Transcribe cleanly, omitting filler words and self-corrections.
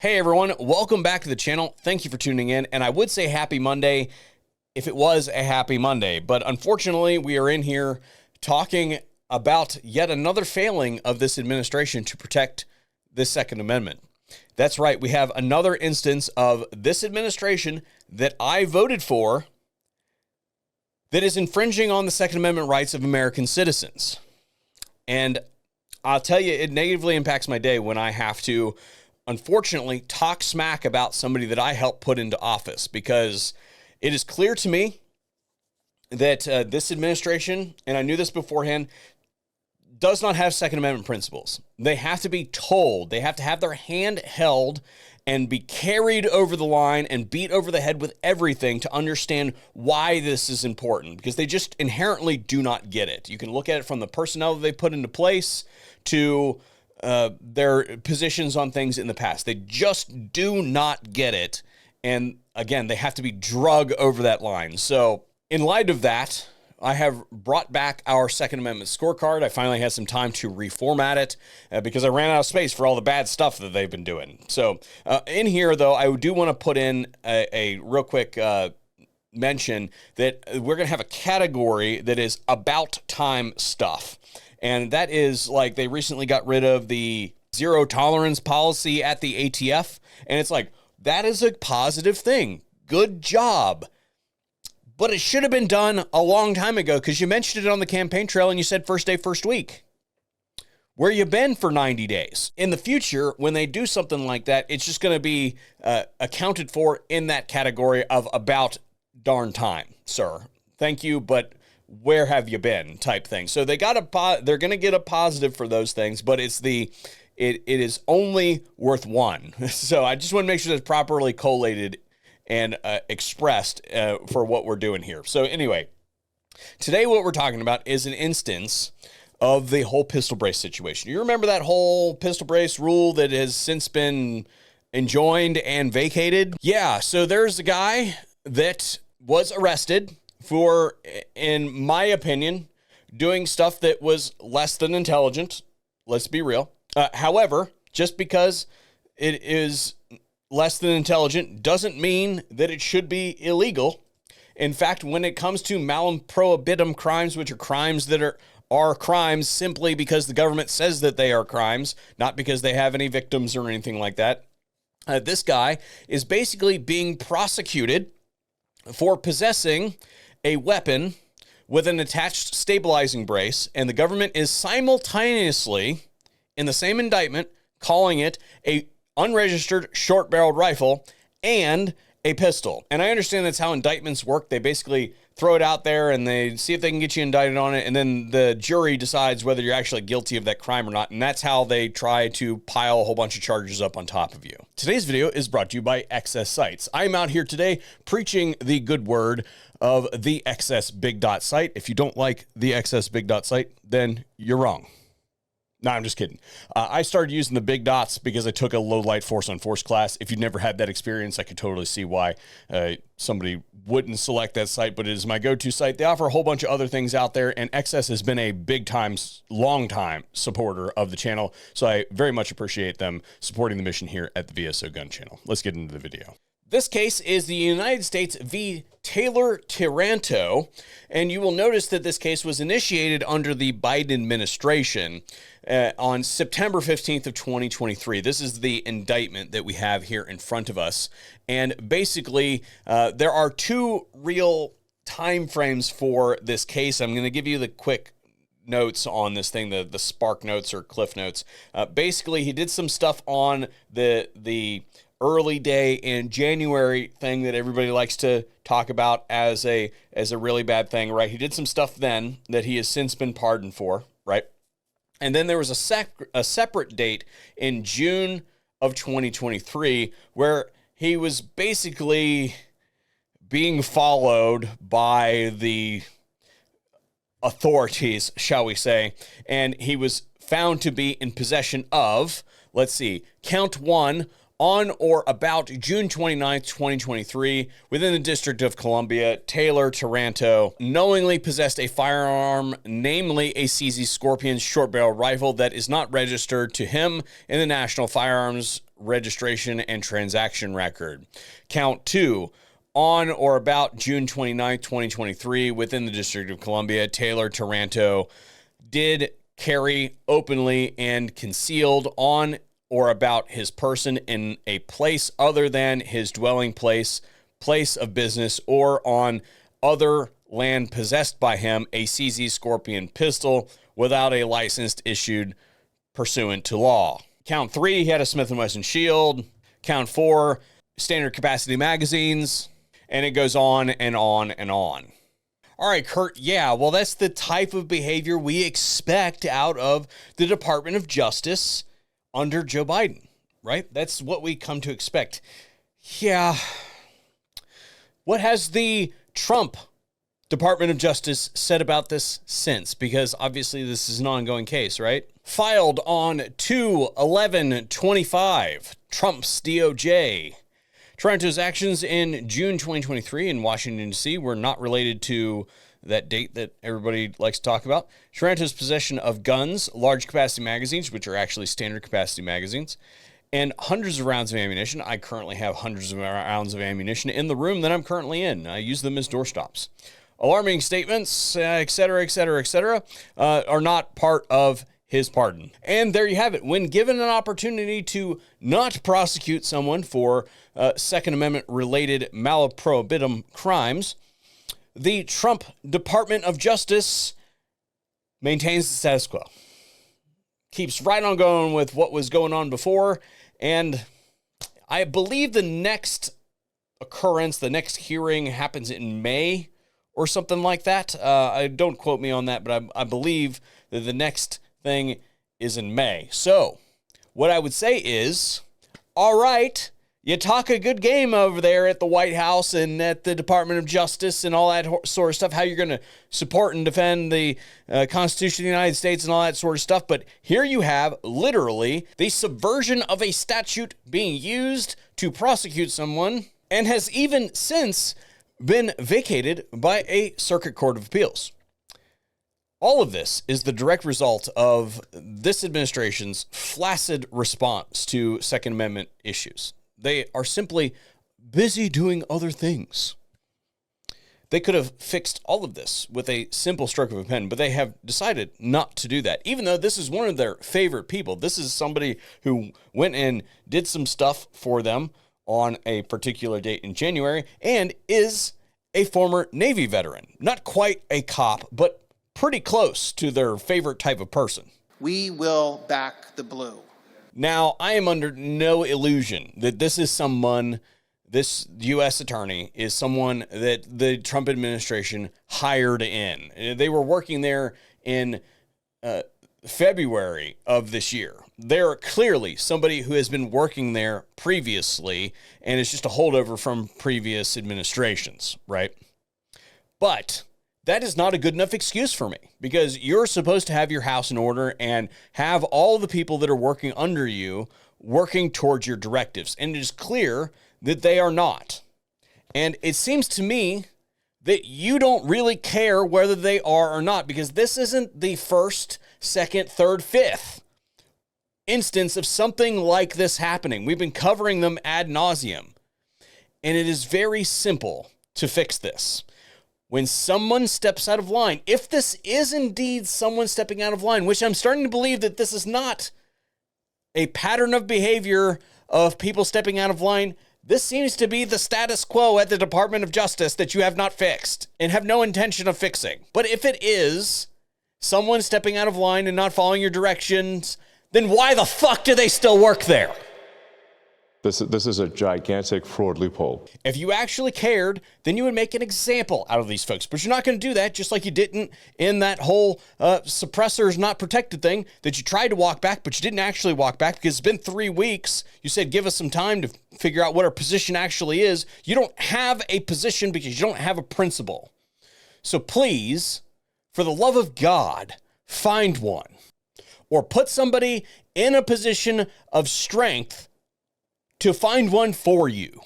Hey everyone, welcome back to the channel. Thank you for tuning in. And I would say happy Monday if it was a happy Monday, but unfortunately we are in here talking about yet another failing of this administration to protect the Second Amendment. That's right, we have another instance of this administration that I voted for that is infringing on the Second Amendment rights of American citizens. And I'll tell you, it negatively impacts my day when I have to unfortunately talk smack about somebody that I helped put into office, because it is clear to me that this administration, and I knew this beforehand, does not have Second Amendment principles. They have to be told, they have to have their hand held and be carried over the line and beat over the head with everything to understand why this is important, because they just inherently do not get it. You can look at it from the personnel that they put into place to their positions on things in the past. They just do not get it. And again, they have to be drug over that line. So in light of that, I have brought back our Second Amendment scorecard. I finally had some time to reformat it because I ran out of space for all the bad stuff that they've been doing. So in here, though, I do want to put in a real quick mention that we're going to have a category that is about time stuff. And that is like, they recently got rid of the zero tolerance policy at the ATF. And it's like, that is a positive thing. Good job. But it should have been done a long time ago, because you mentioned it on the campaign trail and you said first day, first week. Where you been for 90 days? In the future, when they do something like that, it's just going to be accounted for in that category of about darn time, sir. Thank you, but where have you been type thing. So they got they're going to get a positive for those things, but it is only worth one. So I just want to make sure that's properly collated and expressed for what we're doing here. So anyway, today what we're talking about is an instance of the whole pistol brace situation. You remember that whole pistol brace rule that has since been enjoined and vacated? Yeah, so there's a guy that was arrested for, in my opinion, doing stuff that was less than intelligent. Let's be real. However, just because it is less than intelligent doesn't mean that it should be illegal. In fact, when it comes to malum prohibitum crimes, which are crimes that are crimes simply because the government says that they are crimes, not because they have any victims or anything like that, this guy is basically being prosecuted for possessing a weapon with an attached stabilizing brace, and the government is simultaneously, in the same indictment, calling it a unregistered short-barreled rifle and a pistol. And I understand that's how indictments work. They basically throw it out there and they see if they can get you indicted on it, and then the jury decides whether you're actually guilty of that crime or not, and that's how they try to pile a whole bunch of charges up on top of you. Today's video is brought to you by Excess Sights. I'm out here today preaching the good word of the Excess Big Dot site. If you don't like the Excess Big Dot site, then you're wrong. No, I'm just kidding. I started using the big dots because I took a low light force on force class. If you've never had that experience, I could totally see why somebody wouldn't select that site, but it is my go-to site. They offer a whole bunch of other things out there, and XS has been a big time, long time supporter of the channel. So I very much appreciate them supporting the mission here at the VSO Gun Channel. Let's get into the video. This case is the United States v. Taylor Taranto, and you will notice that this case was initiated under the Biden administration on September 15th of 2023. This is the indictment that we have here in front of us, and basically there are two real time frames for this case. I'm going to give you the quick notes on this thing, the Spark notes or Cliff notes. Basically, he did some stuff on the early day in January thing that everybody likes to talk about as a really bad thing, right? He did some stuff then that he has since been pardoned for, right? And then there was a separate date in June of 2023 where he was basically being followed by the authorities, shall we say, and he was found to be in possession of, let's see, count one, On or about June 29th, 2023, within the District of Columbia, Taylor Taranto knowingly possessed a firearm, namely a CZ Scorpion short barrel rifle that is not registered to him in the National Firearms Registration and Transaction Record. Count 2. On or about June 29th, 2023, within the District of Columbia, Taylor Taranto did carry openly and concealed on or about his person in a place other than his dwelling place, place of business, or on other land possessed by him, a CZ Scorpion pistol without a license issued pursuant to law. Count 3, he had a Smith & Wesson Shield. Count 4, standard capacity magazines. And it goes on and on and on. All right, Kurt, yeah, well, that's the type of behavior we expect out of the Department of Justice under Joe Biden, right? That's what we come to expect. Yeah. What has the Trump Department of Justice said about this since? Because obviously this is an ongoing case, right? Filed on 2/11/25, Trump's DOJ. Taranto's actions in June 2023 in Washington, D.C. were not related to that date that everybody likes to talk about. Taranto's possession of guns, large capacity magazines, which are actually standard capacity magazines, and hundreds of rounds of ammunition. I currently have hundreds of rounds of ammunition in the room that I'm currently in. I use them as doorstops. Alarming statements, et cetera, are not part of his pardon. And there you have it. When given an opportunity to not prosecute someone for Second Amendment related malaprobitum crimes, the Trump Department of Justice maintains the status quo. Keeps right on going with what was going on before. And I believe the next occurrence, the next hearing happens in May or something like that. Don't quote me on that, but I believe that the next thing is in May. So what I would say is, all right, you talk a good game over there at the White House and at the Department of Justice and all that sort of stuff, how you're going to support and defend the Constitution of the United States and all that sort of stuff. But here you have literally the subversion of a statute being used to prosecute someone, and has even since been vacated by a circuit court of appeals. All of this is the direct result of this administration's flaccid response to Second Amendment issues. They are simply busy doing other things. They could have fixed all of this with a simple stroke of a pen, but they have decided not to do that, even though this is one of their favorite people. This is somebody who went and did some stuff for them on a particular date in January and is a former Navy veteran. Not quite a cop, but pretty close to their favorite type of person. We will back the blue. Now, I am under no illusion that this U.S. attorney is someone that the Trump administration hired in. They were working there in February of this year. They're clearly somebody who has been working there previously, and it's just a holdover from previous administrations, right? But that is not a good enough excuse for me, because you're supposed to have your house in order and have all the people that are working under you working towards your directives. And it is clear that they are not. And it seems to me that you don't really care whether they are or not, because this isn't the first, second, third, fifth instance of something like this happening. We've been covering them ad nauseum. And it is very simple to fix this. When someone steps out of line, if this is indeed someone stepping out of line, which I'm starting to believe that this is not a pattern of behavior of people stepping out of line, this seems to be the status quo at the Department of Justice that you have not fixed and have no intention of fixing. But if it is someone stepping out of line and not following your directions, then why the fuck do they still work there? This is a gigantic fraud loophole. If you actually cared, then you would make an example out of these folks. But you're not going to do that, just like you didn't in that whole suppressors not protected thing that you tried to walk back, but you didn't actually walk back because it's been 3 weeks. You said, give us some time to figure out what our position actually is. You don't have a position because you don't have a principle. So please, for the love of God, find one. Or put somebody in a position of strength to find one for you.